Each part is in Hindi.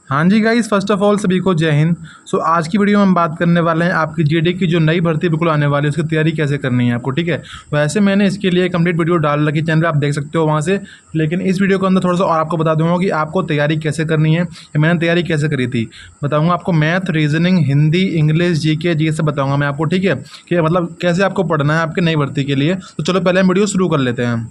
हाँ जी गाइस, फर्स्ट ऑफ ऑल सभी को जय हिंद। आज की वीडियो में हम बात करने वाले हैं आपकी जीडी की जो नई भर्ती बिल्कुल आने वाली है उसकी तैयारी कैसे करनी है आपको, ठीक है। वैसे मैंने इसके लिए कंप्लीट वीडियो डाल रखी चैनल पे, आप देख सकते हो वहाँ से। लेकिन इस वीडियो के अंदर थोड़ा सा और आपको बता दूंगा कि आपको तैयारी कैसे करनी है या मैंने तैयारी कैसे करी थी। बताऊँगा आपको math, reasoning, Hindi, English, GK, ये सब बताऊँगा मैं आपको, ठीक है, कि मतलब कैसे आपको पढ़ना है आपकी नई भर्ती के लिए। तो चलो पहले हम वीडियो शुरू कर लेते हैं।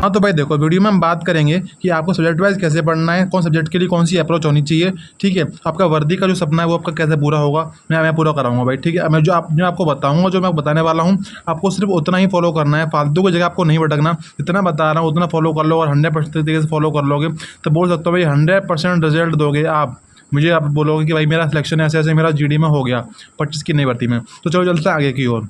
हाँ तो भाई देखो, वीडियो में हम बात करेंगे कि आपको सब्जेक्ट वाइज कैसे पढ़ना है, कौन सब्जेक्ट के लिए कौन सी अप्रोच होनी चाहिए, ठीक है। आपका वर्दी का जो सपना है वो आपका कैसे पूरा होगा, मैं पूरा कराऊंगा भाई, ठीक है। मैं जो आपको बताऊंगा, जो मैं बताने वाला हूँ, आपको सिर्फ उतना ही फॉलो करना है, फालतू की जगह आपको नहीं भटकना। जितना बता रहा हूँ उतना फॉलो कर लो और 100% तरीके से फॉलो कर लोगे तो बोल सकते हो भाई 100% रिजल्ट दोगे आप। मुझे आप बोलोगे कि भाई मेरा सिलेक्शन ऐसे ऐसे मेरा जीडी में हो गया 25 की नई भर्ती में। तो चलो चलते हैं आगे की ओर।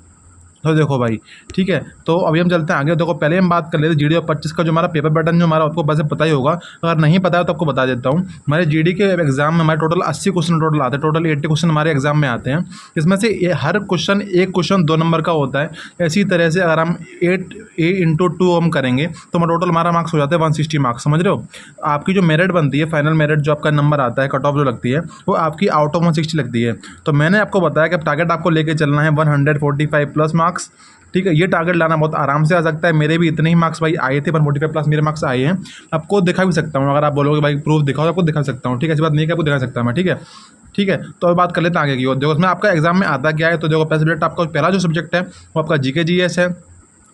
तो देखो भाई, ठीक है, तो अभी हम चलते हैं आगे। देखो पहले हम बात कर लेते हैं जीडी और 25 का जो हमारा पेपर पैटर्न जो हमारा आपको वैसे पता ही होगा। अगर नहीं पता है तो आपको बता देता हूँ। हमारे जीडी के एग्जाम में हमारे टोटल 80 क्वेश्चन टोटल आते हैं, टोटल 80 क्वेश्चन हमारे एग्जाम में आते हैं। इसमें से हर क्वेश्चन एक क्वेश्चन 2 नंबर का होता है। इसी तरह से अगर हम 8 × 2 हम करेंगे तो टोटल हमारा मार्क्स हो जाता है 160 मार्क्स, समझ रहे हो। आपकी जो मेरिट बनती है, फाइनल मेरिट जो आपका नंबर आता है, कट ऑफ जो लगती है, वो आपकी आउट ऑफ 160 लगती है। तो मैंने आपको बताया कि टारगेट आपको लेके चलना है 145 प्लस मार्क्स, ठीक है। ये टारगेट लाना बहुत आराम से आ सकता है। मेरे भी इतने ही मार्क्स भाई आए थे, 145 प्लस मेरे मार्क्स आए हैं। आपको दिखा भी सकता हूँ, अगर आप बोलोगे भाई प्रूफ दिखाओ तो आपको दिखा सकता हूँ, ठीक है। ऐसी बात नहीं है कि आपको दिखा सकता हूँ मैं, ठीक है, ठीक है। तो अब बात कर लेते हैं आगे की ओर। देखो उसमें आपका एग्जाम में आता क्या है। तो देखो पहला सब्जेक्ट आपका, पहला जो सब्जेक्ट है वो आपका जीके जीएस है।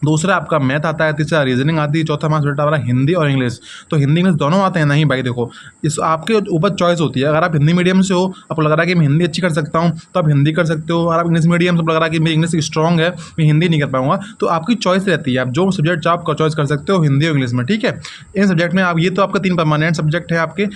दूसरा आपका मैथ आता है, तीसरा रीजनिंग आती है, चौथा हमारा सब्जेक्ट हमारा हिंदी और इंग्लिश। तो हिंदी इंग्लिश दोनों आते हैं नहीं भाई, देखो इस आपके ऊपर चॉइस होती है। अगर आप हिंदी मीडियम से हो, आपको लग रहा है कि मैं हिंदी अच्छी कर सकता हूँ तो आप हिंदी कर सकते हो। और आप इंग्लिश मीडियम से लग रहा है कि मेरी इंग्लिश स्ट्रॉन्ग है, मैं हिंदी नहीं कर पाऊंगा, तो आपकी चॉइस रहती है। आप जो सब्जेक्ट आप चॉइस कर सकते हो हिंदी और इंग्लिश में, ठीक है। इन सब्जेक्ट में आप, ये तो आपका 3 परमानेंट सब्जेक्ट है आपके।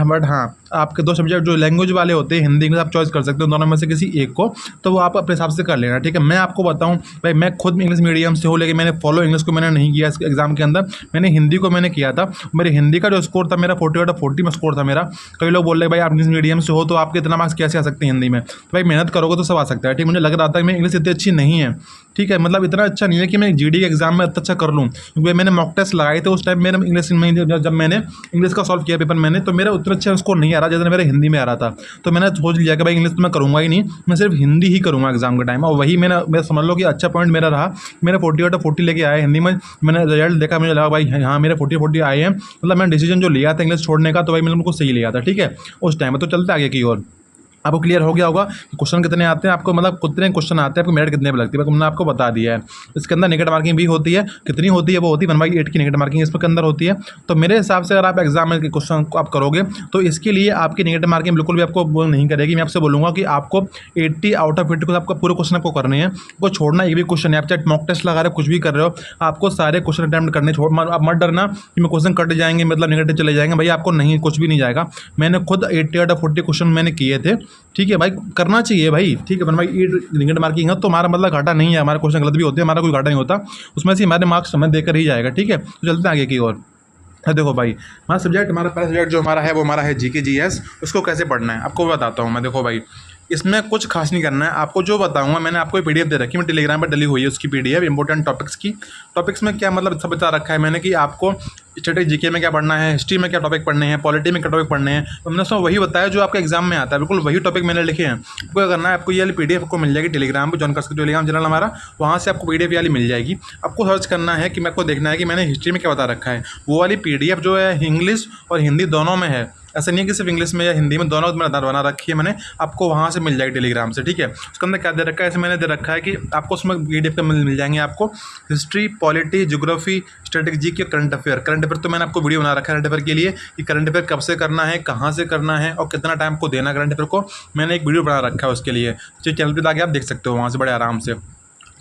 बट हाँ, आपके 2 सब्जेक्ट जो लैंग्वेज वाले होते हैं, हिंदी इंग्लिश, आप चॉइस कर सकते हो दोनों में से किसी एक को। तो वो आप अपने हिसाब से कर लेना, ठीक है। मैं आपको बताऊं भाई, मैं खुद इंग्लिश मीडियम से हूँ, लेकिन मैंने फॉलो इंग्लिश को मैंने नहीं किया इस एग्जाम के अंदर, मैंने हिंदी को मैंने किया था। मेरे हिंदी का जो स्कोर था मेरा 40/40 में स्कोर था मेरा। कई लोग बोल रहे भाई आप इंग्लिश मीडियम से हो तो आपके इतना मार्क्स कैसे आ सकते हैं हिंदी में। तो भाई मेहनत करोगे तो सब आ सकता है, ठीक। मुझे लग रहा था कि मैं इंग्लिश इतनी अच्छी नहीं है, ठीक है, मतलब इतना अच्छा नहीं है कि मैं जीडी के एग्जाम में इतना अच्छा कर लूँ, क्योंकि मैंने मॉक टेस्ट लगाए थे उस टाइम मेरे इंग्लिश में। जब मैंने इंग्लिश का सॉल्व किया पेपर मैंने, तो मेरा उतना अच्छा स्कोर नहीं आ रहा जितना मेरे हिंदी में आ रहा था। तो मैंने सोच लिया कि भाई इंग्लिश तो मैं करूँगा ही नहीं, मैं सिर्फ हिंदी ही करूँगा एग्जाम के टाइम। और वही मैं समझ लो कि अच्छा पॉइंट मेरा रहा। मेरे 40/40 लेके आए हिंदी में। मैंने रिजल्ट देखा, मुझे लगा भाई हाँ मेरे 40/40 आए हैं। मतलब मैंने डिसीजन जो लिया था इंग्लिश छोड़ने का, तो भाई मैंने उनको सही लिया था, ठीक है, उस टाइम में। तो चलते आगे की ओर। आपको क्लियर हो गया होगा कि क्वेश्चन कितने आते हैं आपको, मतलब कितने क्वेश्चन आते हैं, आपको मेरिट कितने पे लगती है, मैंने आपको बता दिया है। इसके अंदर नेगेटिव मार्किंग भी होती है, कितनी होती है वो होती है 1/8 की नेगेटिव मार्किंग इसमें के अंदर होती है। तो मेरे हिसाब से अगर आप एग्जाम में क्वेश्चन को आप करोगे तो इसके लिए आपकी नेगेटिव मार्किंग बिल्कुल भी आपको वो नहीं करेगी। मैं आपसे बोलूँगा कि आपको 80 आउट ऑफ 80 को आपका पूरे क्वेश्चन आपको करने हैं, आपको छोड़ना एक भी क्वेश्चन है। आप चाहे मॉक टेस्ट लगा रहे हो, कुछ भी कर रहे हो, आपको सारे क्वेश्चन अटैम्प्ट करने आप मत डरना कि मैं क्वेश्चन कट जाएंगे, मतलब नेगेटिव चले जाएंगे, भाई आपको नहीं, कुछ भी नहीं जाएगा। मैंने खुद 80/40 क्वेश्चन मैंने किए थे, ठीक है भाई, करना चाहिए भाई, ठीक है। भाई नेगेटिव मार्किंग है तो हमारा मतलब घाटा नहीं है, हमारे क्वेश्चन गलत भी होते हैं, हमारा कोई घाटा नहीं होता उसमें से, हमारे मार्क्स हमें देकर ही जाएगा, ठीक है। तो चलते हैं आगे की ओर। देखो भाई, हमारा सब्जेक्ट, हमारा पहला सब्जेक्ट जो हमारा है वो हमारा है जीके जीएस। उसको कैसे पढ़ना है आपको बताता हूँ मैं। देखो भाई, इसमें कुछ खास नहीं करना है, आपको जो बताऊंगा, मैंने आपको पीडीएफ दे रखी है, मैं टेलीग्राम पर डली हुई है उसकी पीडीएफ, इंपॉर्टेंट टॉपिक्स की। टॉपिक्स में क्या मतलब सब बता रखा है मैंने कि आपको स्टैटिक जीके में क्या पढ़ना है, हिस्ट्री में क्या टॉपिक पढ़ने हैं, पॉलिटी में क्या टॉपिक पढ़ने हैं। तो मैंने उसमें वही बताया जो आपके एग्जाम में आता है, बिल्कुल वही टॉपिक मैंने लिखे हैं। आपको क्या करना है, आपको ये वाली पीडीएफ आपको मिल जाएगी टेलीग्राम पर, ज्वाइन कर सकते हो टेलीग्राम चैनल हमारा, वहाँ से आपको पीडीएफ वाली मिल जाएगी। आपको सर्च करना है कि मेरे को देखना है कि मैंने हिस्ट्री में क्या बता रखा है। वो वाली पीडीएफ जो है इंग्लिश और हिंदी दोनों में है, ऐसा नहीं है कि सिर्फ इंग्लिश में या हिंदी में, दोनों में बना रखी है मैंने, आपको वहाँ से मिल जाएगी टेलीग्राम से, ठीक है। उसके अंदर क्या दे रखा है, ऐसे मैंने दे रखा है कि आपको उसमें पीडीएफ का मिल जाएंगे आपको history, polity, geography, static GK, current affair. Current affair तो मैंने आपको वीडियो बना रखा है करंट अफेयर के लिए कि करंट अफेयर कब से करना है, कहाँ से करना है और कितना टाइम को देना करंट अफेयर को, मैंने एक वीडियो बना रखा है उसके लिए, जो चैनल पर जाके आप देख सकते हो वहाँ से बड़े आराम से।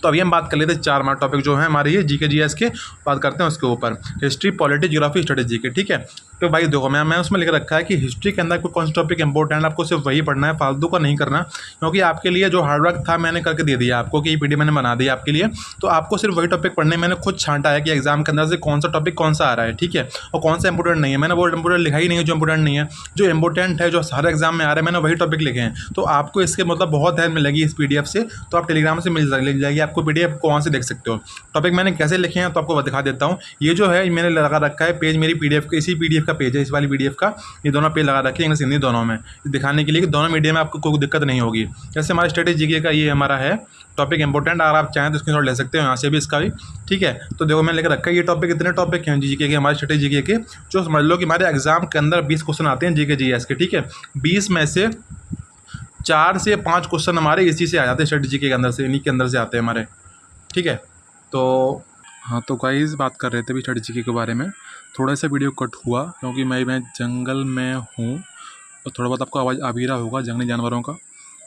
तो अभी हम बात कर लेते हैं 4 हमारे टॉपिक जो है हमारे ये जीके जीएस के, बात करते हैं उसके ऊपर, history, polity, geography, static GK, ठीक है। तो भाई देखो मैं उसमें लिख रखा है कि हिस्ट्री के अंदर कोई कौन सा टॉपिक इंपॉर्टेंट है, आपको सिर्फ वही पढ़ना है, फालतू का नहीं करना, क्योंकि आपके लिए जो हार्डवर्क था मैंने करके दे दिया आपको कि पीडीएफ मैंने बना दिया आपके लिए। तो आपको सिर्फ वही टॉपिक पढ़ने, मैंने खुद छांटा है कि एग्जाम के अंदर से कौन सा टॉपिक कौन सा आ रहा है, ठीक है, और कौन सा इंपॉर्टेंट नहीं है। मैंने वो इंपॉर्टेंट लिखा ही नहीं है जो इंपॉर्टेंट नहीं है, जो इंपॉर्टेंट है जो हर एग्जाम में आ रहा है मैंने वही टॉपिक लिखे हैं। तो आपको इसके मतलब बहुत हेल्प मिलेगी इस पीडीएफ से। तो आप टेलीग्राम से मिल जाएगी आपको पीडीएफ, को वहाँ से देख सकते हो। टॉपिक मैंने कैसे लिखे हैं तो आपको दिखा देता हूँ। ये जो है मैंने लगा रखा है पेज, मेरी पीडीएफ का, इसी पीडीएफ का पेज है, इस वाली पीडीएफ का। ये दोनों पेज लगा रखे हैं इंग्लिश हिंदी दोनों में, दिखाने के लिए कि दोनों मीडियम में आपको कोई दिक्कत नहीं होगी। जैसे हमारा स्टडी जीके का ये हमारा है टॉपिक इंपॉर्टेंट, अगर आप चाहें तो स्क्रीनशॉट ले सकते हो यहाँ से भी इसका भी, ठीक है। तो देखो मैंने लेकर रखा है ये टॉपिक, इतने टॉपिक हैं जीके के हमारे स्टडी जीके के, जो समझ लो कि हमारे एग्जाम के अंदर 20 क्वेश्चन आते हैं जीके जीएस के, ठीक है। 20 में से 4 से 5 क्वेश्चन हमारे इसी से आ जाते हैं, स्टडी जीके के अंदर से, इन्हीं के अंदर से आते हैं हमारे, ठीक है। तो हाँ, तो गाइस बात कर रहे थे अभी स्टडी जीके के बारे में। थोड़ा सा वीडियो कट हुआ क्योंकि मैं जंगल में हूँ, और थोड़ा बहुत आपको आवाज़ आ भी रहा होगा जंगली जानवरों का,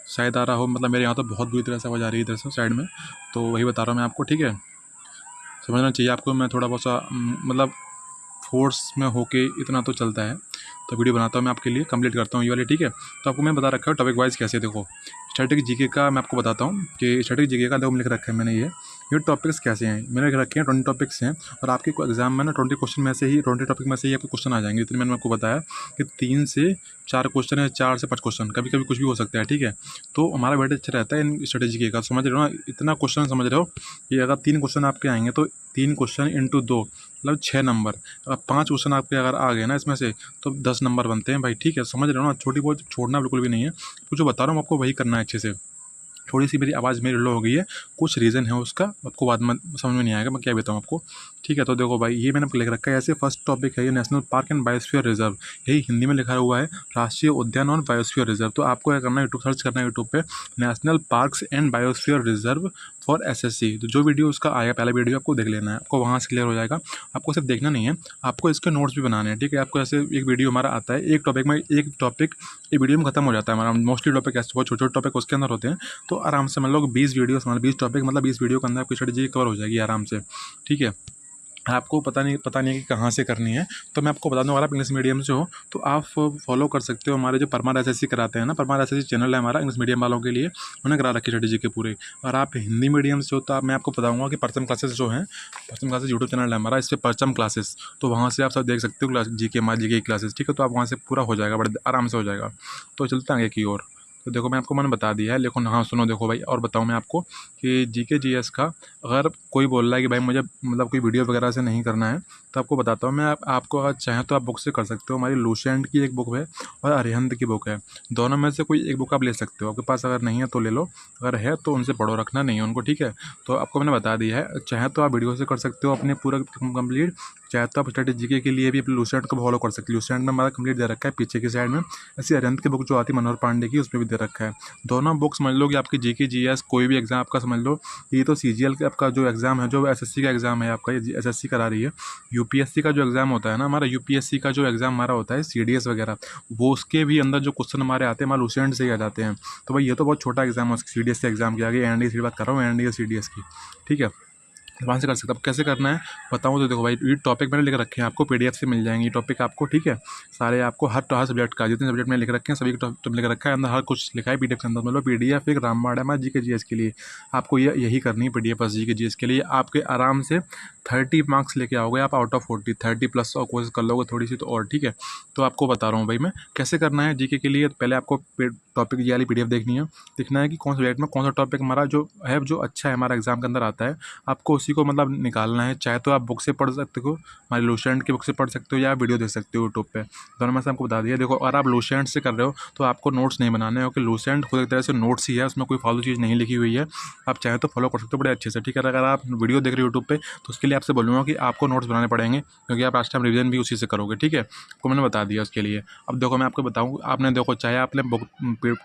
शायद आ रहा हो, मतलब मेरे यहाँ तो बहुत बुरी तरह से आवाज़ आ रही है इधर से साइड में, तो वही बता रहा हूँ मैं आपको, ठीक है। समझना चाहिए आपको, मैं थोड़ा बहुत सा मतलब फोर्स में होके इतना तो चलता है। तो वीडियो बनाता हूँ मैं आपके लिए, कंप्लीट करता हूँ ये वाली, ठीक है। तो आपको मैं बता रखा है टॉपिक वाइज कैसे, देखो स्टैटिक जीके का मैं आपको बताता हूँ कि स्टैटिक जीके का देखो लिख रखा है मैंने, ये टॉपिक्स कैसे हैं मैंने लिख रखे हैं। 20 टॉपिक्स हैं, और आपके एग्जाम में ना 20 क्वेश्चन में से ही, 20 टॉपिक में से ही आपके क्वेश्चन आ जाएंगे। इतने मैंने आपको बताया कि 3 से 4 क्वेश्चन है, 4 से 5 क्वेश्चन, कभी कभी कुछ भी हो सकता है, ठीक है। तो हमारा वेटेज अच्छा रहता है इन स्ट्रेटेजी का, समझ रहे हो ना, इतना क्वेश्चन समझ रहे हो कि अगर 3 क्वेश्चन आपके आएंगे तो 3 क्वेश्चन इंटू 2 मतलब 6 नंबर। अगर 5 क्वेश्चन आपके अगर आ गए ना इसमें से तो 10 नंबर बनते हैं भाई, ठीक है। समझ रहे हो ना, छोटी बहुत छोड़ना बिल्कुल भी नहीं है, तो जो बता रहा हूँ आपको वही करना है अच्छे से। थोड़ी सी मेरी आवाज़ मेरी लो हो गई है, कुछ रीज़न है उसका, आपको बाद में समझ में नहीं आएगा मैं क्या बताऊँ आपको, ठीक है। तो देखो भाई ये मैंने लिख रखा है ऐसे, फर्स्ट टॉपिक है ये national park and biosphere reserve, यही हिंदी में लिखा हुआ है राष्ट्रीय उद्यान और बायोस्फीयर रिजर्व। तो आपको क्या करना है, यूट्यूब सर्च करना है, यूट्यूब पे national parks and biosphere reserve for SSC. तो जो वीडियो उसका आएगा पहला वीडियो आपको देख लेना है, आपको वहाँ से क्लियर हो जाएगा। आपको सिर्फ देखना नहीं है, आपको इसके नोट्स भी बनाने हैं, ठीक है। आपको ऐसे एक वीडियो हमारा आता है, एक टॉपिक में एक टॉपिक एक वीडियो में खत्म हो जाता है हमारा, मोस्टली टॉपिक ऐसे बहुत छोटे छोटे टॉपिक उसके अंदर होते हैं। तो आराम से मतलब 20 वीडियो, मतलब 20 टॉपिक, मतलब 20 वीडियो के अंदर आपकी स्ट्रेटजी कवर हो जाएगी आराम से, ठीक है। आपको पता नहीं कि कहाँ से करनी है, तो मैं आपको बता दूँ, अगर आप इंग्लिश मीडियम से हो तो आप फॉलो कर सकते हो हमारे जो परमार एसएससी कराते हैं ना, परमार एसएससी चैनल है हमारा इंग्लिश मीडियम वालों के लिए, उन्होंने करा रखी स्ट्रेटजी के पूरे। और आप हिंदी मीडियम से हो तो मैं आपको बताऊँगा कि परचम क्लासेस जो हैं, परचम क्लासेस यूट्यूब चैनल है हमारा, इस पर परचम क्लासेस, तो वहाँ से आप सब देख सकते हो क्लास जीके, हमारी जीके की क्लासेस, ठीक है। तो आप वहाँ से पूरा हो जाएगा, बड़े आराम से हो जाएगा। तो चलते हैं आगे की ओर। तो देखो मैंने बता दिया है, लेकिन हाँ सुनो, देखो भाई और बताऊँ मैं आपको कि जीके जीएस का अगर कोई बोल रहा है कि भाई मुझे मतलब कोई वीडियो वगैरह से नहीं करना है, तो आपको बताता हूँ मैं, आपको अगर चाहें तो आप बुक से कर सकते हो। हमारी लुसेंट की एक बुक है और अरिहंत की बुक है, दोनों में से कोई एक बुक आप ले सकते हो। आपके पास अगर नहीं है तो ले लो, अगर है तो उनसे पढ़ो, रखना नहीं है उनको, ठीक है। तो आपको मैंने बता दिया है, चाहे तो आप वीडियो से कर सकते हो अपने पूरा कंप्लीट, चाहे तो आप स्टडी जीके के लिए भी अपने लुसेंट को फॉलो कर सकते हो। लुसेंट में हमारा कंप्लीट दे रखा है पीछे की साइड में, ऐसी अरिहंत की बुक जो आती है मनोहर पांडे की, उसमें भी दे रखा है। दोनों बुक समझ लो कि आपकी जीके जीएस कोई भी एग्जाम आपका समझ लो, ये तो सीजीएल का आपका जो एग्ज़ाम है, जो एसएससी का एग्ज़ाम है आपका, ये एसएससी करा रही है। यूपीएससी का जो एग्ज़ाम होता है ना हमारा, यूपीएससी का जो एग्ज़ाम हमारा होता है सीडीएस वगैरह, वो उसके भी अंदर जो क्वेश्चन हमारे आते हैं हमारे लुसेंट से ही आ जाते हैं। तो भाई ये तो बहुत छोटा एग्जाम है सीडीएस के एग्जाम के आगे, एनडीए की बात कर रहा हूँ, एनडीए सीडीएस की, ठीक है। वहाँ से कर सकते हो। अब कैसे करना है बताऊँ तो देखो भाई, ये टॉपिक मैंने लिख रखे हैं, आपको पीडीएफ से मिल जाएंगे ये टॉपिक आपको, ठीक है। सारे आपको हर सब्जेक्ट का, जितने सब्जेक्ट मैंने लिख रखे हैं सभी टॉपिक लिख रखा है, अंदर हर कुछ लिखा है पीडीएफ के अंदर। मतलब पीडीएफ एक रामबाण है हमारा जीके जीएस के लिए, आपको यही करनी है पीडीएफ बस जीके जीएस के लिए। आपके आराम से 30 मार्क्स लेके आओगे आप आउट ऑफ 40, 30 प्लस और कोशिश कर लोगे थोड़ी सी तो और, ठीक है। तो आपको बता रहा हूँ भाई मैं कैसे करना है जीके के लिए। पहले आपको टॉपिक ये वाली पीडीएफ देखनी है, दिखना है कि कौन सब्जेक्ट में कौन सा टॉपिक हमारा जो है, जो अच्छा है हमारा एग्जाम के अंदर आता है, आपको उसी को मतलब निकालना है। चाहे तो आप बुक से पढ़ सकते हो, हमारी लुसेंट की बुक से पढ़ सकते हो, या वीडियो देख सकते हो यूट्यूब पे, दोनों में से आपको बता दिया। देखो अगर आप लुसेंट से कर रहे हो तो आपको नोट्स नहीं बनाने हैं, क्योंकि लुसेंट खुद एक तरह से नोट्स ही है, उसमें कोई फालतू चीज़ नहीं लिखी हुई है। आप चाहे तो फॉलो कर सकते हो बड़े अच्छे से, ठीक है। अगर आप वीडियो देख रहे हो यूट्यूब पे तो उसके लिए आपसे बोलूँगा कि आपको नोट्स बनाने पड़ेंगे, क्योंकि आप लास्ट टाइम रिवीजन भी उसी से करोगे, ठीक है। आपको मैंने बता दिया उसके लिए। अब देखो मैं आपको बताऊँ, आपने देखो चाहे आपने बुक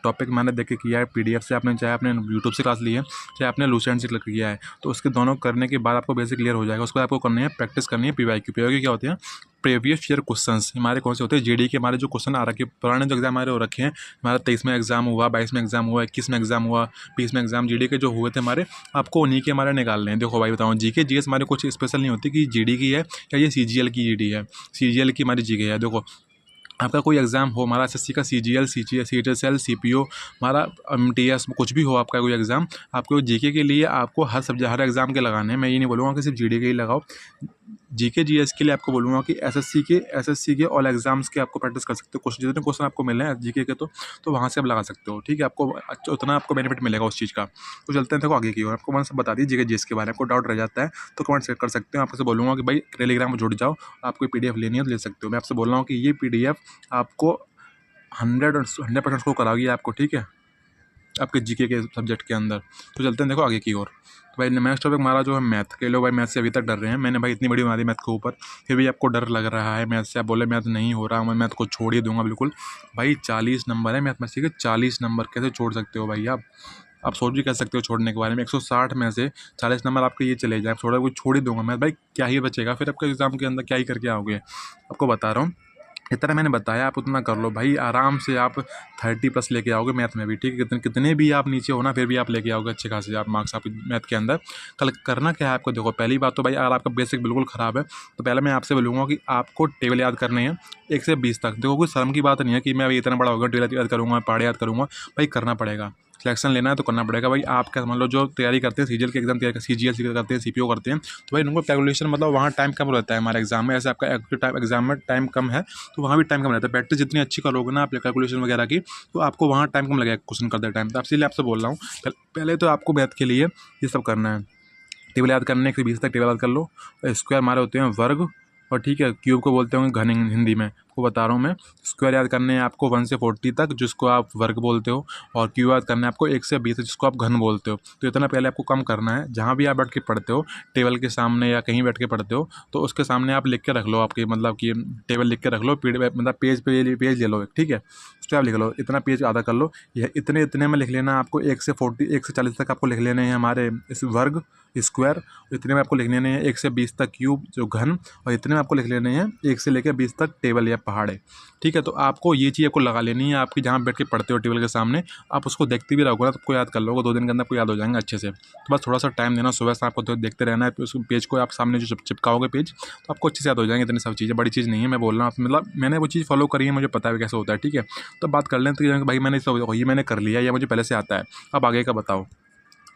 टॉपिक मैंने देख के किया है पीडीएफ से, आपने चाहे आपने यूट्यूब से क्लास ली है, चाहे आपने लुसेंट से किया है, तो उसके दोनों करने के के बाद आपको बेसिक क्लियर हो जाएगा। उसके बाद आपको करनी है प्रैक्टिस करनी है पीवाईक्यू। पीवाईक्यू क्या होते हैं? Previous year questions. हमारे कौन से होते हैं? जीडी के हमारे जो क्वेश्चन आ रखे पुराने जो एग्जाम हमारे हो रखे हैं, हमारा 23 में एग्जाम हुआ, 22 में एग्जाम हुआ, 21 में एग्जाम हुआ, 20 में एग्जाम जीडी के जो हुए थे हमारे, आपको उन्हीं के हमारे निकालने हैं। देखो भाई बताऊँ, जीके जीएस हमारे कुछ स्पेशल नहीं होती कि जीडी की है या ये सीजीएल की जीडी है, सीजीएल की हमारी जीके है। देखो आपका कोई एग्ज़ाम हो, हमारा एसएससी का सीजीएल, सीटीएसएल, सीपीओ, हमारा एमटीएस, कुछ भी हो आपका कोई एग्ज़ाम, आपको जीके के लिए आपको हर सब्जेक्ट हर एग्ज़ाम के लगाने हैं। मैं ये नहीं बोलूँगा कि सिर्फ जीडी के ही लगाओ। जीके जीएस के लिए आपको बोलूँगा कि एसएससी के ऑल एग्जाम्स के आपको प्रैक्टिस कर सकते हो। क्वेश्चन जितने क्वेश्चन आपको मिले हैं जीके के तो वहाँ से आप लगा सकते हो। ठीक है, आपको अच्छा उतना आपको बेनिफिट मिलेगा उस चीज़ का। तो चलते हैं, देखो आगे की ओर। आपको मैंने सब बता दी जीके जीएस के बारे में। आपको डाउट रह जाता है तो कमेंट कर सकते हो। आपसे बोलूँगा कि भाई टेलीग्राम में जुड़ जाओ, आपको पीडीएफ लेनी है तो ले सकते हो। मैं आपसे बोल रहा हूँ कि ये पीडीएफ आपको 100% स्कोर कराएगी आपको। ठीक है, आपके जीके के सब्जेक्ट के अंदर। तो चलते हैं देखो आगे की ओर। तो भाई नेक्स्ट टॉपिक हमारा जो है मैथ। कई लोग भाई मैथ से अभी तक डर रहे हैं। मैंने भाई इतनी बड़ी बना दी मैथ के ऊपर, फिर भी आपको डर लग रहा है मैथ से। आप बोले मैथ नहीं हो रहा, मैं मैथ को छोड़ ही दूंगा बिल्कुल। भाई 40 नंबर है मैथमेटिक्स के, 40 नंबर कैसे छोड़ सकते हो भाई आप सोच भी कर सकते हो छोड़ने के बारे में। 160 में से 40 नंबर आपके ये चले जाए, थोड़ा कुछ छोड़ ही दूंगा मैं, भाई क्या ही बचेगा फिर आपके एग्जाम के अंदर, क्या ही करके आओगे? आपको बता रहा हूँ, जितना मैंने बताया आप उतना कर लो भाई। आराम से आप 30+ लेके आओगे मैथ में भी। ठीक है, कितने भी आप नीचे हो ना, फिर भी आप लेके आओगे अच्छे खासे आप मार्क्स आपके मैथ के अंदर। कल करना क्या है आपको, देखो पहली बात तो भाई अगर आपका बेसिक बिल्कुल ख़राब है तो पहले मैं आपसे बोलूँगा कि आपको टेबल याद करने हैं 1 से 20 तक। देखो कोई शर्म की बात नहीं है कि मैं अभी इतना बड़ा होगा टेबल याद करूँगा, पहाड़ याद करूँगा। भाई करना पड़ेगा, सिलेक्शन लेना है तो करना पड़ेगा भाई। आप क्या समझ लो, जो तैयारी करते हैं सीजीएल के एग्जाम तैयारी, सीजीएल करते हैं, सीपीओ करते हैं, तो भाई उनको कैलकुलेशन मतलब वहाँ टाइम कम रहता है हमारे एग्जाम में। ऐसे आपका एग्जाम में टाइम कम है तो वहाँ भी टाइम कम रहता है। प्रैक्टिस जितनी अच्छी करोगे ना आप कैलकुलेशन वगैरह की, तो आपको वहाँ टाइम कम लगेगा क्वेश्चन करते टाइम। तो इसीलिए आपसे बोल रहा हूँ पहले तो आपको मैथ के लिए ये सब करना है। टेबल याद करने के 20 तक टेबल याद कर लो। स्क्वायर हमारे होते हैं वर्ग, और ठीक है क्यूब को बोलते होंगे घन हिंदी में, आपको बता रहा हूँ मैं। स्क्वायर याद करने हैं आपको 1 से 40 तक, जिसको आप वर्ग बोलते हो, और क्यूब याद करना है आपको 1 से 20 जिसको आप घन बोलते हो। तो इतना पहले आपको कम करना है। जहाँ भी आप बैठ के पढ़ते हो, टेबल के सामने या कहीं बैठ के पढ़ते हो, तो उसके सामने आप लिख के रख लो, आपके मतलब कि टेबल लिख के रख लो, मतलब पेज ले लो, ठीक है, उस पर आप लिख लो, इतना पेज आधा कर लो। यह इतने में लिख लेना आपको 1 से 40 तक आपको लिख लेने हैं हमारे इस वर्ग स्क्वायर। इतने में आपको लिख लेने हैं 1 से 20 तक क्यूब जो घन, और इतने में आपको लिख लेने हैं 1 से लेकर 20 तक टेबल या पहाड़ है। ठीक है, तो आपको ये चीज़ आपको लगा लेनी है आपकी, जहाँ बैठ के पढ़ते हो टेबल के सामने, आप उसको देखते भी रहोगे ना तो आपको याद कर लोगे, 2 दिन के अंदर आपको याद हो जाएंगे अच्छे से। तो बस थोड़ा सा टाइम देना, सुबह से आपको तो देखते रहना है उस पेज को, आप सामने जो चिपकाओगे पेज, तो आपको अच्छे से याद हो जाएंगे। इतनी सब चीज़ें बड़ी चीज़ नहीं है, मैं बोल रहा हूँ मतलब मैंने वो चीज़ फॉलो करी है, मुझे पता है कैसे होता है। ठीक है, तो बात कर लें तो भाई मैंने ये मैंने कर लिया, या मुझे पहले से आता है, अब आगे का बताओ।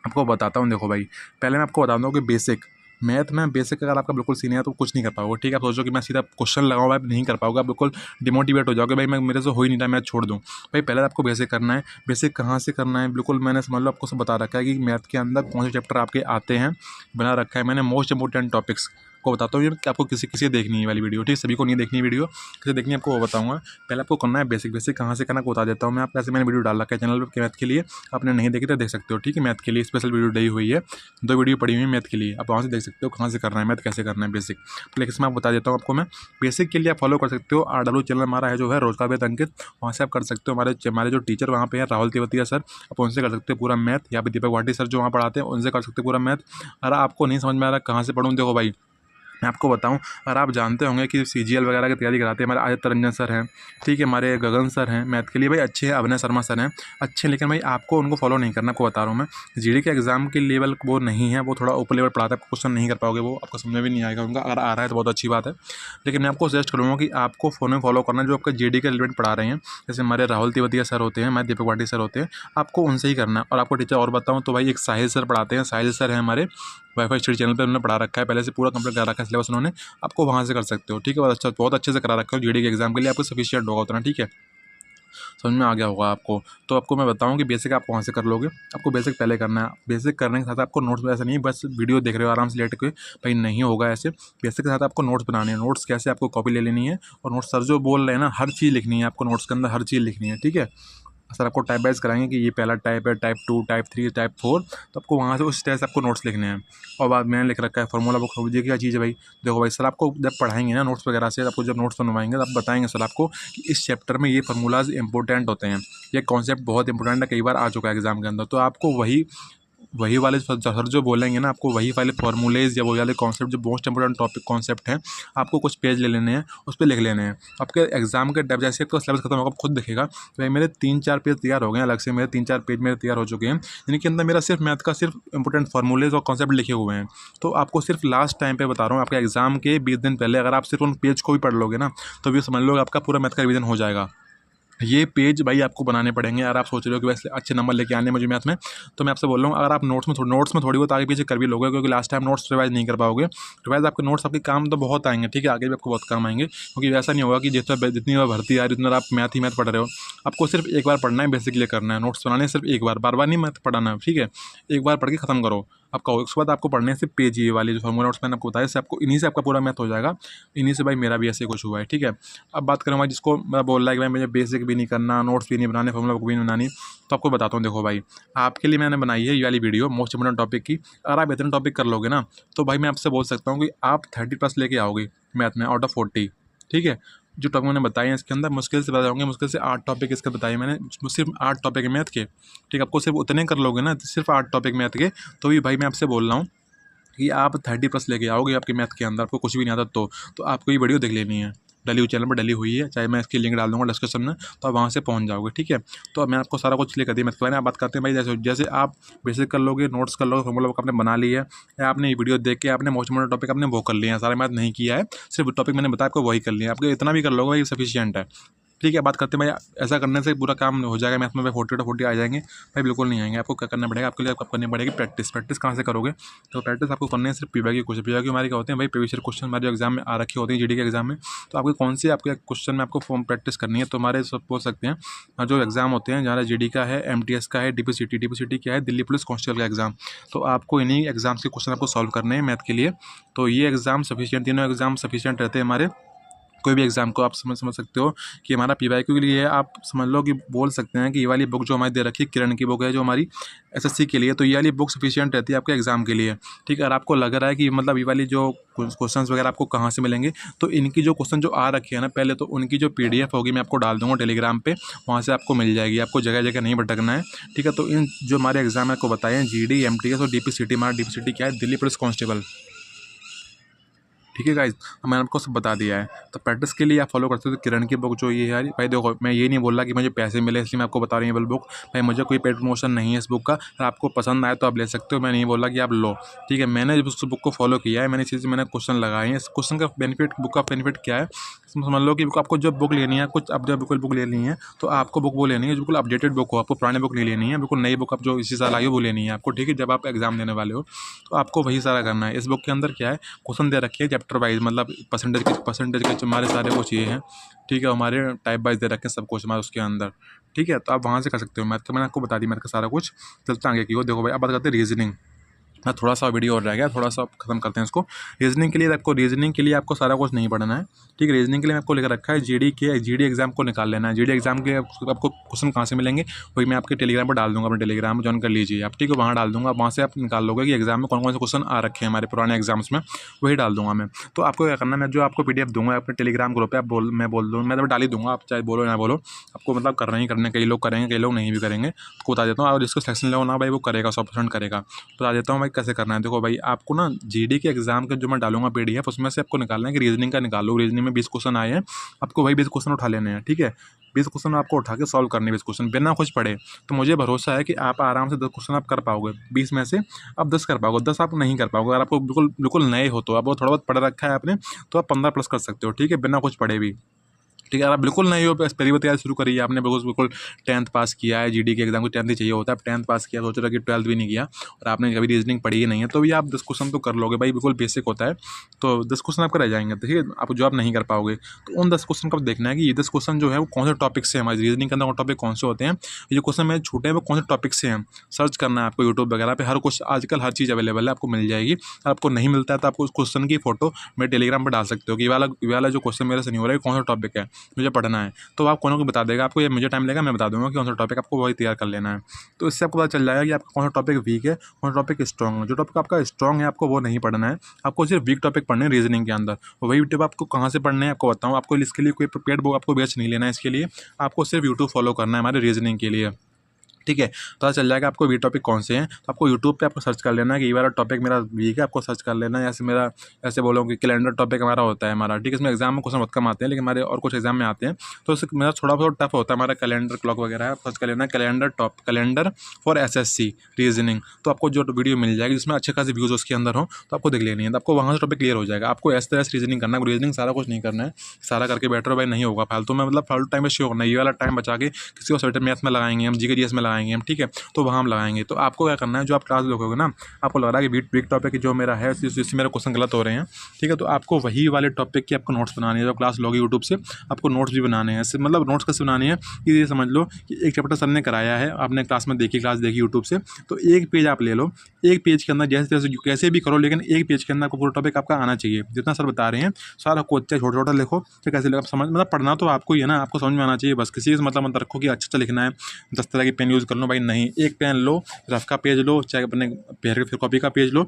आपको बताता हूँ, देखो भाई पहले मैं आपको बता दूँ कि बेसिक मैथ में बेसिक अगर आपका बिल्कुल सीनियर है तो कुछ नहीं कर पाओगे। ठीक है, आप सोचो कि मैं सीधा क्वेश्चन लगाऊँ, भाई नहीं कर पाओगे, आप बिल्कुल डिमोटिवेट हो जाओगे, भाई मैं मेरे से हो ही नहीं रहा, मैं छोड़ दूँ। भाई पहले आपको बेसिक करना है। बेसिक कहाँ से करना है, बिल्कुल मैंने समझ लो आपको सब बता रखा है कि मैथ के अंदर कौन से चैप्टर आपके आते हैं, बना रखा है मैंने। मोस्ट इंपॉर्टेंट टॉपिक्स को बताता हूँ कि आपको किसी देखनी है वाली वीडियो। ठीक, सभी को नहीं देखनी वीडियो, किसे देखनी है आपको वो बताऊँगा। पहले आपको करना है बेसिक कहाँ से करना को बता देता हूँ मैं। आप ऐसे मैंने वीडियो डाल रखा है चैनल पर मैथ के लिए, आपने नहीं देखी तो देख सकते हो। ठीक है, मैथ के लिए स्पेशल वीडियो दी हुई है, 2 वीडियो पड़ी हुई है मैथ के लिए, आप वहाँ से देख सकते हो कहाँ से करना है मैथ, कैसे करना है बेसिक। लेकिन इसमें आप बता देता हूँ आपको मैं। बेसिक के लिए आप फॉलो कर सकते हो RW चैनल हमारा है जो है रोज का वेद अंकित, वहाँ से आप कर सकते हो। हमारे जो टीचर वहाँ पे हैं राहुल तिवारी सर, आप उनसे कर सकते हो पूरा मैथ, या फिर दीपक भाटी सर जो वहाँ पढ़ाते हैं उनसे कर सकते हो पूरा मैथ। अगर आपको नहीं समझ में आ रहा कहाँ से पढ़ूँ, देखो भाई मैं आपको बताऊं, अगर आप जानते होंगे कि सीजीएल वगैरह की तैयारी कराते हैं हमारे आदित्य रंजन सर हैं, ठीक है, हमारे गगन सर हैं मैथ के लिए, भाई अच्छे हैं, अभिनय शर्मा सर हैं अच्छे, लेकिन भाई आपको उनको फॉलो नहीं करना, आपको बता रहा हूँ मैं। जीडी के एग्जाम के लेवल वो नहीं है, वो थोड़ा ऊपर लेवल पढ़ाता है, क्वेश्चन नहीं कर पाओगे, वो आपको समझ में भी नहीं आएगा उनका। अगर आ रहा है तो बहुत अच्छी बात है, लेकिन मैं आपको सजेस्ट करूँगा कि आपको फ़ोन में फॉलो करना जो आपका जीडी के रिलेटेड पढ़ा रहे हैं। जैसे हमारे राहुल तिवारी सर होते हैं, हमारे दीपक भाटी सर होते हैं, आपको उनसे ही करना है। और आपको टीचर और बताऊँ तो भाई एक साहिल सर पढ़ाते हैं, साहिल सर हैं हमारे वाईफाई स्टडी चैनल पर, उन्होंने पढ़ा रखा है पहले से, पूरा कंप्लीट करा रखा है सिलेबस उन्होंने, आपको वहाँ से कर सकते हो। ठीक है, बहुत अच्छे से करा रखा है जीडी के एग्जाम के लिए, आपको सफिशिएंट होगा उतना। ठीक है, समझ में आ गया होगा आपको। तो आपको मैं बताऊं कि बेसिक आप वहाँ से कर लोगे। आपको बेसिक पहले करना है, बेसिक करने के साथ आपको नोट्स, ऐसा नहीं बस वीडियो देख रहे हो आराम से लेट के, भाई नहीं होगा ऐसे। बेसिक के साथ आपको नोट्स बनाने हैं। नोट्स कैसे, आपको कॉपी ले लेनी है, और नोट्स सर जो बोल रहे हैं ना हर चीज़ लिखनी है आपको, नोट्स के अंदर हर चीज़ लिखनी है। ठीक है, सर आपको टाइप वाइज कराएंगे कि ये पहला टाइप है, टाइप 2, टाइप 3, टाइप 4, तो आपको वहाँ से उस तरह से आपको नोट्स लिखने हैं। और बाद मैंने लिख रखा है फार्मूला बुक, समझिए क्या चीज़ है भाई। देखो भाई सर आपको जब पढ़ाएंगे ना नोट्स वगैरह से, आपको जब नोट्स बनवाएंगे तो आप बताएंगे सर आपको कि इस चैप्टर में ये फार्मूलाज इंपॉर्टेंट होते हैं, ये कॉन्सेप्ट बहुत इंपॉर्टेंट है, कई बार आ चुका है एग्जाम के अंदर, तो आपको वही वही वाले सर जो बोलेंगे ना आपको, वही वाले फार्मूलेज या वही वाले कॉन्सेप्ट जो मोस्ट इंपोर्टेंट टॉपिक कॉन्सेप्ट हैं, आपको कुछ पेज ले लेने हैं, उस पर लिख लेने हैं। आपके एग्जाम के टाइम जैसे आपका सिलेबस खत्म होगा, आप खुद दिखेगा तो भाई मेरे 3-4 पेज तैयार हो गए हैं, अलग से मेरे 3-4 पेज मेरे तैयार हो चुके हैं, जिनके अंदर मेरा सिर्फ मैथ का सिर्फ इंपोर्टेंट फार्मूलेज और कॉन्सेप्ट लिखे हुए हैं। तो आपको सिर्फ लास्ट टाइम पे बता रहा हूँ, आपके एग्जाम के 20 दिन पहले अगर आप सिर्फ उन पेज को भी पढ़ लोगे ना, तो भी समझ लो आपका पूरा मैथ का रिवीजन हो जाएगा। ये पेज भाई आपको बनाने पड़ेंगे। अगर आप सोच रहे हो कि वैसे अच्छे नंबर लेके आने मुझे मैथ में, तो मैं आपसे बोल रहा हूँ, अगर आप नोट्स में थोड़ी बहुत आगे पीछे कर भी लोगे, क्योंकि लास्ट टाइम नोट्स रिवाइज नहीं कर पाओगे। रिवाइज आपके नोट्स आपके काम तो बहुत आएंगे, ठीक है, आगे भी आपको बहुत काम आएंगे, क्योंकि ऐसा नहीं होगा कि जितनी बार भर्ती आ रही उतनी बार आप मैथ ही मैथ पढ़ रहे हो। आपको सिर्फ एक बार पढ़ना है, बेसिकली करना है, नोट्स बनाने सिर्फ एक बार, बार बार नहीं मैथ पढ़ाना है, ठीक है। एक बार पढ़ के खत्म करो आपका, उसके बाद आपको पढ़ने से पेज ये वाली जो फॉर्मूला नोट्स मैंने आपको बताया, इससे आपको इन्हीं से आपका पूरा मैथ हो जाएगा। इन्हीं से भाई मेरा भी ऐसे कुछ हुआ है, ठीक है। अब बात करूँ भाई जिसको मैं बोल रहा है कि भाई मुझे बेसिक भी नहीं करना, नोट्स भी नहीं बनाने, फॉर्मूला बुक भी नहीं बनानी, तो आपको बताता हूँ। देखो भाई, आपके लिए मैंने बनाई है ये वाली वीडियो मोस्ट इंपोर्टेंट टॉपिक की। अगर आप इतने टॉपिक कर लोगे ना, तो भाई मैं आपसे बोल सकता हूँ कि आप 30+ लेके आओगे मैथ में आउट ऑफ 40, ठीक है। जो टॉपिक मैंने बताए हैं इसके अंदर मुश्किल से बता जाऊँगे, मुश्किल से 8 टॉपिक इसके बताए मैंने, सिर्फ 8 टॉपिक है मैथ के, ठीक है। आपको सिर्फ उतने कर लोगे ना, सिर्फ 8 टॉपिक मैथ के, तो भी भाई मैं आपसे बोल रहा हूँ कि आप 30+ लेके आओगे आपके मैथ के अंदर, आपको कुछ भी नहीं आता तो आपको ये वीडियो देख लेनी है। डली हुई चैनल पर डली हुई है, चाहे मैं इसकी लिंक डाल दूँगा डिस्क्रिप्शन में, तो आप वहाँ से पहुँच जाओगे, ठीक है। तो अब मैं आपको सारा कुछ क्लियर कर दिया मैथ के बारे में। आप बात करते हैं भाई, जैसे जैसे आप बेसिक कर लोगे, नोट्स कर लोगे, फॉर्मूला आपने बना लिया है, या आपने ये वीडियो देख के आपने मोस्ट इंपोर्टेंट टॉपिक आपने वो कर लिया है, सारा मैथ नहीं किया है, सिर्फ टॉपिक मैंने बताया आपको वही कर लिया है, आपको इतना भी कर लोगे भाई सफिशिएंट है, ठीक है। बात करते हैं भाई, ऐसा करने से पूरा काम हो जाएगा मैथ में भाई 40 आ जाएंगे? भाई बिल्कुल नहीं आएंगे। आपको क्या करना पड़ेगा, आपके लिए आपको करनी पड़ेगी प्रैक्टिस। प्रैक्टिस कहाँ से करोगे? तो प्रैक्टिस आपको करनी है सिर्फ पीवाईक्यू क्वेश्चन। पीवाईक्यू हमारे क्या होते हैं भाई, प्रीवियस ईयर क्वेश्चन हमारे एग्जाम में आ रखे होते हैं, जीडी के एग्जाम में। तो आपको कौन से आपके क्वेश्चन में आपको फॉर्म प्रैक्टिस करनी है, तो हमारे सब बोल सकते हैं जो एग्जाम होते हैं, जहाँ जीडी का है, एमटीएस का है, डीपीसीटी क्या है, दिल्ली पुलिस कांस्टेबल का एग्जाम। तो आपको इन्हीं एग्जाम्स के क्वेश्चन आपको सॉल्व करने हैं मैथ के लिए। तो ये एग्जाम सफिशिएंट, तीनों एग्जाम सफिशिएंट रहते हैं हमारे। कोई भी एग्जाम को आप समझ सकते हो कि हमारा पीवाईक्यू के लिए आप समझ लो कि बोल सकते हैं कि ये वाली बुक जो हमारी दे रखी है, किरण की बुक है जो हमारी एसएससी के लिए, तो ये वाली बुक सफिशिएंट रहती है आपके एग्जाम के लिए, ठीक है। अगर आपको लग रहा है कि मतलब ये वाली जो क्वेश्चंस वगैरह आपको कहाँ से मिलेंगे, तो इनकी जो क्वेश्चन जो आ रखे हैं ना पहले, तो उनकी जो पीडीएफ होगी मैं आपको डाल दूंगा टेलीग्राम पे, वहाँ से आपको मिल जाएगी। आपको जगह जगह नहीं भटकना है, ठीक है। तो इन जो हमारे एग्जाम है आपको बताए हैं, जीडी, एमटीएस और डीपीसीटी। हमारा डीपीसीटी क्या है, दिल्ली पुलिस कांस्टेबल, ठीक है गाइज, मैंने आपको सब बता दिया है। तो प्रैक्टिस के लिए आप फॉलो करते हो तो किरण की बुक जो ये है भाई, देखो मैं ये नहीं बोल रहा कि मुझे पैसे मिले इसलिए मैं आपको बता रही हूँ बुक। भाई मुझे कोई पेड प्रमोशन नहीं है इस बुक का, अगर आपको पसंद आए तो आप ले सकते हो, मैं नहीं बोल रहा कि आप लो, ठीक है। मैंने उस बुक को फॉलो किया है, मैंने इस चीज़ मैंने क्वेश्चन लगाए हैं। इस क्वेश्चन का बेनिफिट, बुक का बेनिफिट क्या है, समझ लो कि आपको जब बुक लेनी है, कुछ अब जब बिल्कुल बुक लेनी है, तो आपको बुक वो लेनी है जो बिल्कुल अपडेटेड बुक हो, आपको पुरानी बुक नहीं लेनी है, बिल्कुल नई बुक आप जो इसी साल आई हो वो लेनी है आपको, ठीक है। जब आप एग्जाम देने वाले हो तो आपको वही सारा करना है। इस बुक के अंदर क्या है, क्वेश्चन दे रखे हैं चैप्टर वाइज, मतलब परसेंटेज के हमारे सारे कुछ ये हैं, ठीक है। हमारे टाइप वाइज दे रखे हैं सब कुछ हमारे उसके अंदर, ठीक है। तो आप वहाँ से कर सकते हो। मैथ का मैंने आपको बता दी, मैथ का सारा कुछ। चलते आगे की हो, देखो भाई अब बात करते हैं रीजनिंग। हाँ, थोड़ा सा वीडियो और रह गया, थोड़ा सा खत्म करते हैं इसको। रीजनिंग के लिए आपको सारा कुछ नहीं पढ़ना है, ठीक है। रीजनिंग के लिए आपको लेकर रखा है जीडी एग्जाम को निकाल लेना है। जीडी एग्जाम के आपको क्वेश्चन कहाँ से मिलेंगे, वही मैं आपके टेलीग्राम पर डाल दूंगा, अपने टेलीग्राम में ज्वाइन कर लीजिए आप, ठीक है। वहाँ डाल दूंगा, वहाँ से आप निकाल लोगे कि एग्जाम में कौन कौन से क्वेश्चन आ रखे हैं हमारे पुराने एग्जाम्स में, वही डाल दूंगा मैं। तो आपको क्या करना है, मैं जो आपको पीडीएफ दूंगा अपने टेलीग्राम ग्रुप पे, मैं बोल दूँ, मैं तो डाल ही दूंगा, आप चाहे बोलो ना बोलो, आपको मतलब करना ही करना है। कई लोग करेंगे, कई लोग नहीं भी करेंगे, तो बता देता हूँ। और जिसको सिलेक्शन लेना भाई वो करेगा, 100% करेगा। बता देता हूँ भाई कैसे करना है। देखो भाई, आपको ना जीडी के एग्जाम के जो मैं डालूंगा पीडीएफ, उसमें से आपको निकालना है कि रीजनिंग का निकालो। रीजनिंग में 20 क्वेश्चन आए हैं, आपको वही 20 क्वेश्चन उठा लेने हैं, ठीक है। 20 क्वेश्चन आपको उठा के सॉल्व करने हैं, 20 क्वेश्चन बिना कुछ पढ़े। तो मुझे भरोसा है कि आप आराम से 10 क्वेश्चन आप कर पाओगे, 20 में से आप 10 कर पाओगे, 10 आप नहीं कर पाओगे। अगर आपको बिल्कुल बिल्कुल नए हो, तो आप वो थोड़ा बहुत पढ़ रखा है आपने, तो आप 15+ कर सकते हो, ठीक है, बिना कुछ पढ़े भी, ठीक है। अगर आप बिल्कुल नहीं हो, पहली बार तैयारी शुरू करिए, आपने बिल्कुल 10th पास किया है, जीडी के एग्जाम को 10th ही चाहिए होता है, आप 10th पास किया, सोच रहे कि 12th भी नहीं किया और आपने कभी रीजनिंग पढ़ी ही नहीं है, तो भी आप 10 क्वेश्चन तो कर लोगे भाई, बिल्कुल बेसिक होता है। तो 10 क्वेश्चन आपका रह जाएंगे, ठीक है, आप जो आप नहीं कर पाओगे। तो उन 10 क्वेश्चन को देखना है कि ये 10 क्वेश्चन जो है वो कौन से टॉपिक से, हमारी रीजनिंग के अंदर टॉपिक कौन से होते हैं, ये जो क्वेश्चन मेरे छूटे हैं वो कौन से टॉपिक से हैं। सर्च करना है आपको यूट्यूब वगैरह पे, हर कुछ आजकल हर चीज़ अवेलेबल है, आपको मिल जाएगी। आपको नहीं मिलता है तो आपको उस क्वेश्चन की फोटो मेरे टेलीग्राम पर डाल सकते हो कि ये वाला जो क्वेश्चन मेरे से नहीं हो रहा है कौन सा टॉपिक है, मुझे पढ़ना है। तो आप कौन को बता देगा आपको, ये मुझे टाइम लगेगा, मैं बता दूंगा कि कौन सा टॉपिक आपको वही तैयार कर लेना है। तो इससे आपको पता चल जाएगा कि आपका कौन सा टॉपिक वीक है, कौन सा टॉपिक स्ट्रॉन्ग है। जो टॉपिक आपका स्ट्रॉन्ग है आपको वो नहीं पढ़ना है, आपको सिर्फ वीक टॉपिक पढ़ने हैं रीजनिंग के अंदर। वही यूट्यूब आपको कहाँ से पढ़ने हैं आपको बताऊँ। आपको इसके लिए कोई पेड बुक आपको बेच नहीं लेना है, इसके लिए आपको सिर्फ यूट्यूब फॉलो करना है हमारे रीजनिंग के लिए। ठीक है, पता चल जाएगा आपको वीक टॉपिक कौन से हैं। तो आपको यूट्यूब पे आपको सर्च कर लेना है कि ये वाला टॉपिक मेरा वीक है, आपको सर्च कर लेना है। ऐसे मेरा ऐसे बोलो कि कैलेंडर टॉपिक हमारा होता है हमारा, ठीक है। इसमें एग्जाम में क्वेश्चन बहुत कम आते हैं, लेकिन हमारे और कुछ एग्जाम में आते हैं, तो उससे मेरा थोड़ा बहुत टफ होता है हमारा कैलेंडर क्लॉक वगैरह है। सर्च कर लेना है कैलेंडर फॉर SSC रीजनिंग, तो आपको जो वीडियो मिल जाएगी जिसमें अच्छे खासे व्यूज़ उसके अंदर हो, तो आपको देख लेनी है। तो आपको वहाँ से टॉपिक क्लियर हो जाएगा। आपको ऐसे तरह से रीजनिंग करना है, रीजनिंग सारा कुछ नहीं करना है, सारा करके बैठो भाई, नहीं होगा फालतू में, मतलब फालतू टाइम वेस्ट करना है। ये वाला टाइम बचा के किसी को सब्जेक्ट मैथ में लगाएंगे हम, जीके जीएस में लगाएंगे हम, ठीक है, तो वहाँ हम लगाएंगे। तो आपको क्या करना है, जो आप क्लास लोगे ना, आपको लग रहा है कि वीक टॉपिक जो मेरा है इससे मेरे क्वेश्चन गलत हो रहे हैं, ठीक है, तो आपको वही वाले टॉपिक की आपको नोट्स बनानी है। जब क्लास लोगे यूट्यूब से, आपको नोट्स भी बनाने हैं। मतलब नोट्स कैसे बनानी है कि ये समझ लो कि एक चैप्टर सर ने कराया है, आपने क्लास में देखी, क्लास देखी यूट्यूब से, तो एक पेज आप ले लो, एक पेज के अंदर जैसे तैसे कैसे भी करो, लेकिन एक पेज के अंदर आपको पूरा टॉपिक आपका आना चाहिए। जितना सर बता रहे हैं सारा को चाहे छोटा छोटा लिखो, तो कैसे लिखो समझ, मतलब पढ़ना तो आपको ही है ना, आपको समझ में आना चाहिए बस। किसी से मतलब मत रखो कि अच्छा लिखना है, 10 तरह की पेन यूज़ कर लो, भाई नहीं, एक पेन लो, रफ का पेज लो, चाहे अपने पेपर फिर कॉपी का पेज लो,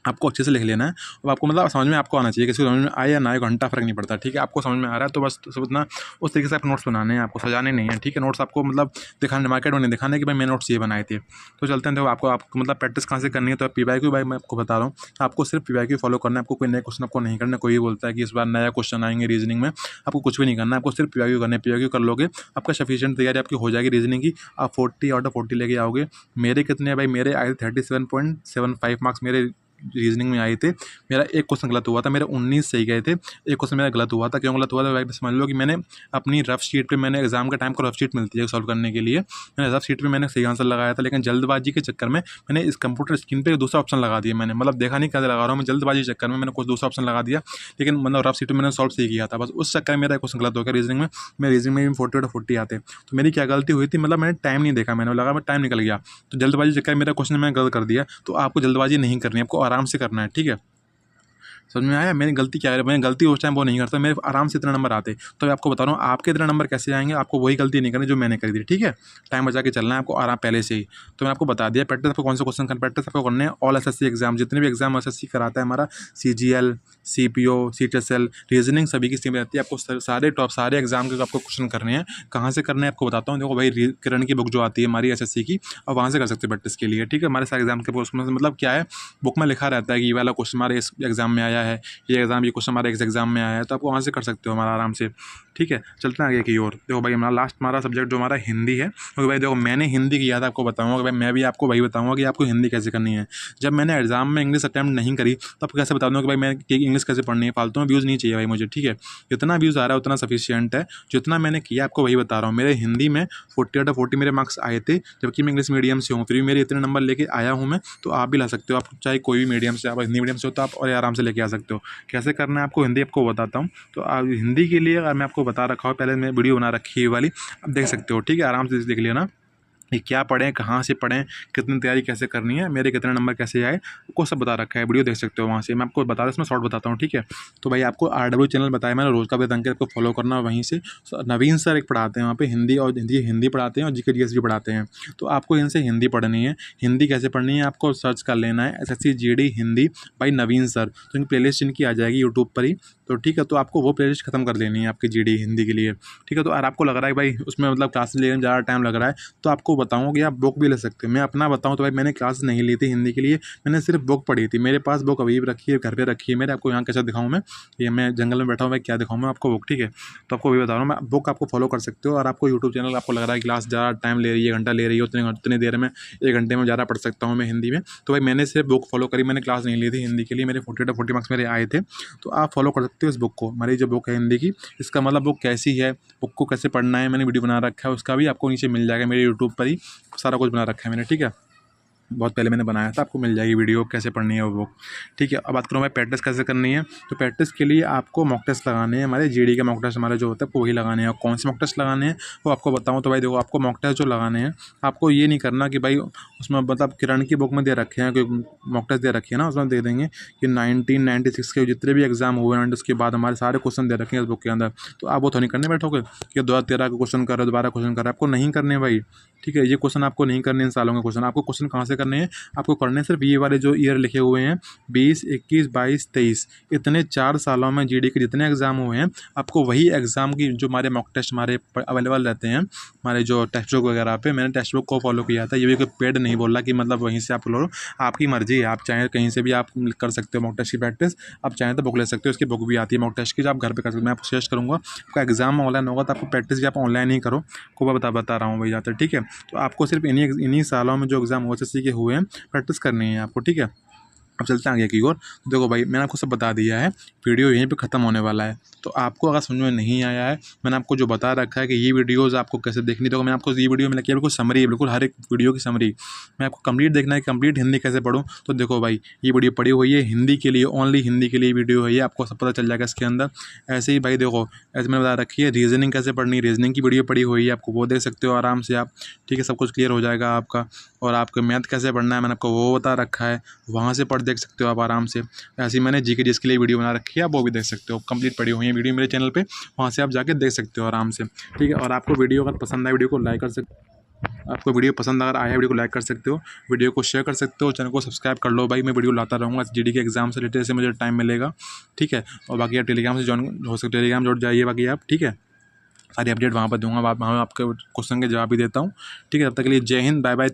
आपको अच्छे से लिख लेना है। और आपको मतलब समझ में आपको आना चाहिए, किसी को समझ में आए या ना आए घंटा फ़र्क नहीं पड़ता, ठीक है। आपको समझ में आ रहा है तो बस सब इतना उस तरीके से आप नोट्स बनाने हैं, आपको सजाने नहीं है, ठीक है। नोट्स आपको मतलब दिखाने, मार्केट में नहीं दिखाने कि भाई मैं नोट्स ये बनाए थे। तो चलते हैं, देखो आपको मतलब प्रैक्टिस कहाँ से करनी है, तो PYQ भाई मैं आपको बता रहा हूँ, आपको सिर्फ PYQ फॉलो करना है। आपको कोई नए क्वेश्चन आपको नहीं करना। कोई बोलता है कि इस बार नया क्वेश्चन आएंगे रीजनिंग में, आपको कुछ भी नहीं करना है, आपको सिर्फ PYQ करना है। PYQ कर लोगे, आपका सफिशिएंट तैयारी आपकी हो जाएगी रीजनिंग की, आप 40 आउट ऑफ 40 लेके आओगे। मेरे कितने भाई, मेरे आए 37.75 मार्क्स मेरे रीजनिंग में आए थे। मेरा एक क्वेश्चन गलत हुआ था, मेरे 19 सही गए थे, एक क्वेश्चन मेरा गलत हुआ था। क्यों गलत हुआ था भाई, समझ लो कि मैंने अपनी रफ शीट पे, मैंने एग्जाम के टाइम को रफ शीट मिलती है सॉल्व करने के लिए, मैंने रफ शीट पे मैंने सही आंसर लगाया था, लेकिन जल्दबाजी के चक्कर में मैंने इस कंप्यूटर स्क्रीन पे दूसरा ऑप्शन लगा दिया। मैंने मतलब देखा नहीं कैसे लगा रहा हूँ मैं, जल्दबाजी के चक्कर में मैंने कुछ दूसरा ऑप्शन लगा दिया, लेकिन मतलब रफ शीट में मैंने सॉल्व सही किया था, बस उस चक्कर में मेरा क्वेश्चन गलत हो गया रीजनिंग में। मेरे रीजनिंग में भी 40 आते, तो मेरी क्या गलती हुई थी, मतलब मैंने टाइम नहीं देखा, मैंने लगा मैं टाइम निकल गया, तो जल्दबाजी के चक्कर में मेरा क्वेश्चन मैंने गलत कर दिया। तो आपको जल्दबाजी नहीं करनी है, आपको आराम से करना है, ठीक है। समझ में आया मेरी गलती क्या है, मैं गलती उस टाइम वो नहीं करता, मेरे आराम से इतना नंबर आते। तो मैं आपको बता रहा हूँ आपके इतने नंबर कैसे आएंगे, आपको वही गलती नहीं करनी जो मैंने करी थी, ठीक है। टाइम बचा के चलना है आपको आराम पहले से ही। तो मैं आपको बता दिया प्रैक्टिस आपको कौन से क्वेश्चन करना, प्रैक्टिस आपको करने हैं ऑल SSC एग्जाम, जितने भी एग्जाम SSC कराता है हमारा, CGL, CPO, CHSL, रीजनिंग सभी की स्कीम रहती है। आपको सारे एग्जाम के आपको क्वेश्चन करने हैं। कहाँ से करने हैं आपको बताता हूँ। देखो भाई, किरण की बुक जो आती है हमारी SSC की, और वहाँ से कर सकते हो प्रैक्टिस के लिए, ठीक है। हमारे सारे एग्जाम के उसमें मतलब क्या है, बुक में लिखा रहता है कि ये वाला क्वेश्चन हमारे इस एग्जाम में आया है, ये क्वेश्चन हमारे इस एग्जाम में आया है, तो आप वहाँ से कर सकते हो हमारा आराम से, ठीक है। चलते हैं आगे की ओर। देखो भाई, हमारा लास्ट हमारा सब्जेक्ट जो हमारा हिंदी है, क्योंकि भाई देखो मैंने हिंदी किया था, आपको बताऊंगा कि भाई मैं भी आपको वही बताऊंगा कि आपको हिंदी कैसे करनी है। जब मैंने एग्जाम में इंग्लिश अटैम्प्ट नहीं करी, तो आपको कैसे बता दूंगा कि भाई मैं इंग्लिश कैसे पढ़नी है। फालतू में व्यूज़ नहीं चाहिए भाई मुझे, ठीक है। जितना व्यूज़ आ रहा है उतना सफिशियंट है, जितना मैंने किया आपको वही बता रहा हूँ। मेरे हिंदी में 40 मेरे मार्क्स आए थे, जबकि मैं इंग्लिश मीडियम से हूँ, फिर भी मेरे इतने नंबर लेके आया हूँ मैं। तो आप भी ला सकते हो, आप चाहे कोई भी मीडियम से, आप हिंदी मीडियम से हो तो आप और आराम से लेके आ सकते हो। कैसे करना है आपको हिंदी आपको बताता हूँ। तो आप हिंदी के लिए मैं आपको बता रखा हूँ, पहले मैं वीडियो बना रखी है वाली, आप देख सकते हो, ठीक है। आराम से देख लेना ये क्या पढ़ें, कहाँ से पढ़ें, कितनी तैयारी कैसे करनी है, मेरे कितने नंबर कैसे आए, आपको सब बता रखा है, वीडियो देख सकते हो वहाँ से। मैं आपको बता रहा हूँ, इसमें शॉर्ट बताता हूँ, ठीक है। तो भाई आपको RW चैनल बताया मैंने, रोज़ का वेतन के आपको फॉलो करना, वहीं से नवीन सर एक पढ़ाते हैं वहाँ पे हिंदी, और हिंदी पढ़ाते हैं और GK GS भी पढ़ाते हैं। तो आपको इनसे हिंदी पढ़नी है। हिंदी कैसे पढ़नी है, आपको सर्च कर लेना है SSC GD Hindi by Naveen sir, तो इनकी प्लेलिस्ट इनकी आ जाएगी यूट्यूब पर ही, तो ठीक है। तो आपको वो प्लेलिस्ट खत्म कर लेनी है आपकी GD हिंदी के लिए, ठीक है। तो अगर आपको लग रहा है भाई उसमें मतलब क्लासेस लेने में ज़्यादा टाइम लग रहा है, तो आपको बताऊँगा कि आप बुक भी ले सकते हो। मैं अपना बताऊँ तो भाई मैंने क्लास नहीं ली थी हिंदी के लिए, मैंने सिर्फ बुक पढ़ी थी। मेरे पास बुक अभी भी रखी है, घर पे रखी है मेरे। आपको यहाँ कैसे दिखाऊँ मैं, ये मैं जंगल में बैठा हूँ भाई, क्या दिखाऊँ मैं आपको बुक, ठीक है। तो आपको भी बता रहा हूँ मैं, बुक आपको फॉलो कर सकते हो। और आपको यूट्यूब चैनल आपको लग रहा है क्लास ज़्यादा टाइम ले रही है, घंटा ले रही है, उतनी देर में 1 घंटे में ज़्यादा पढ़ सकता हूँ मैं हिंदी में, तो भाई मैंने सिर्फ बुक फॉलो करी, मैंने क्लास नहीं ली थी हिंदी के लिए। मेरे 40 मार्क्स मेरे आए थे, तो आप फॉलो कर सकते हो इस बुक को। हमारी जो बुक है हिंदी की, इसका मतलब बुक कैसी है, बुक को कैसे पढ़ना है, मैंने वीडियो बना रखा है, उसका भी आपको नीचे मिल जाएगा मेरे यूट्यूब पर ही, सारा कुछ बना रखा है मैंने, ठीक है। बहुत पहले मैंने बनाया था, आपको मिल जाएगी वीडियो कैसे पढ़नी है वो बुक, ठीक है। अब बात करूँ मैं प्रैक्टिस कैसे करनी है। तो प्रैक्टिस के लिए आपको मॉक टेस्ट लगाने हैं, हमारे GD के मॉक टेस्ट हमारे जो होता है आपको वही लगाने हैं। और कौन से मॉक टेस्ट लगाने हैं वो आपको बताऊँ तो भाई देखो, आपको मॉक टेस्ट जो लगाने हैं, आपको ये नहीं करना कि भाई उसमें मतलब किरण की बुक में दे रखे हैं, कोई मॉक टेस्ट दे रखे हैं ना, उसमें दे देंगे कि 1996 के जितने भी एग्जाम हुए हैं, उसके बाद हमारे सारे क्वेश्चन दे रखे हैं इस बुक के अंदर। तो आप वो तो नहीं करने बैठोगे कि 2013 का क्वेश्चन कर रहे हो, दोबारा क्वेश्चन कर रहे हैं, आपको नहीं करने भाई, ठीक है। ये क्वेश्चन आपको नहीं करने इन सालों के क्वेश्चन, आपको क्वेश्चन कहाँ से करने हैं आपको, करने सिर्फ ये वाले जो ईयर लिखे हुए हैं 20, 21, 22, 23, इतने 4 सालों में जीडी के जितने एग्ज़ाम हुए हैं आपको वही एग्ज़ाम की जो हमारे मॉक टेस्ट हमारे अवेलेबल रहते हैं हमारे जो टेक्स्ट बुक वगैरह पे, मैंने टेक्स्ट बुक को फॉलो किया था। ये भी कोई पेड नहीं बोल रहा कि मतलब वहीं से आप लो, आपकी मर्ज़ी है, आप चाहें कहीं से भी आप कर सकते हो मॉक टेस्ट की प्रैक्टिस, आप चाहें तो बुक ले सकते हो, उसकी बुक भी आती है मॉक टेस्ट की जो आप घर पे कर सकते हो। मैं आपको सजेस्ट करूँगा आपका एग्ज़ाम ऑनलाइन होगा तो आपको प्रैक्टिस भी आप ऑनलाइन ही करो, को मैं बता रहा हूँ भाई ज़्यादातर, ठीक है। तो आपको सिर्फ इन्हीं सालों में जो एग्ज़ाम OSSC के हुए हैं प्रैक्टिस करनी है आपको, ठीक है। अब चलते हैं आगे की ओर। देखो भाई मैंने आपको सब बता दिया है, वीडियो यहीं पे ख़त्म होने वाला है। तो आपको अगर समझ में नहीं आया है, मैंने आपको जो बता रखा है कि ये वीडियोज़ आपको कैसे देखनी, तो मैंने आपको ये वीडियो में लिखी है बिल्कुल समरी है, बिल्कुल हर एक वीडियो की समरी। मैं आपको कंप्लीट देखना है, कंप्लीट हिंदी कैसे पढूँ, तो देखो भाई ये वीडियो पड़ी हुई है हिंदी के लिए, ओनली हिंदी के लिए वीडियो है ये, आपको सब पता चल जाएगा इसके अंदर। ऐसे ही भाई देखो, ऐसे मैंने बता रखी है रीजनिंग कैसे पढ़नी है, रीजनिंग की वीडियो पड़ी हुई है, आपको वो देख सकते हो आराम से आप, ठीक है। सब कुछ क्लियर हो जाएगा आपका। और आपको मैथ कैसे पढ़ना है मैंने आपको वो बता रखा है, वहाँ से देख सकते हो आप आराम से। ऐसे ही मैंने जीके जिसके लिए वीडियो बना रखी है आप वो भी देख सकते हो, कंप्लीट पड़ी हुई है वीडियो मेरे चैनल पे, वहाँ से आप जाके देख सकते हो आराम से, ठीक है। और आपको वीडियो अगर पसंद आए वीडियो को लाइक कर सकते, आपको वीडियो पसंद अगर आया वीडियो को लाइक कर सकते हो, वीडियो को शेयर कर सकते हो, चैनल को सब्सक्राइब कर लो भाई। मैं वीडियो लाता रहूँगा जीडी के एग्जाम से रिलेटेड, से मुझे टाइम मिलेगा, ठीक है। और बाकी आप टेलीग्राम से ज्वाइन हो सकते हो, टेलीग्राम जुड़ जाइए बाकी आप, ठीक है। सारी अपडेट वहाँ पर दूंगा, वहाँ आपके क्वेश्चन के जवाब भी देता हूँ, ठीक है। तब तक के लिए जय हिंद, बाय बाय।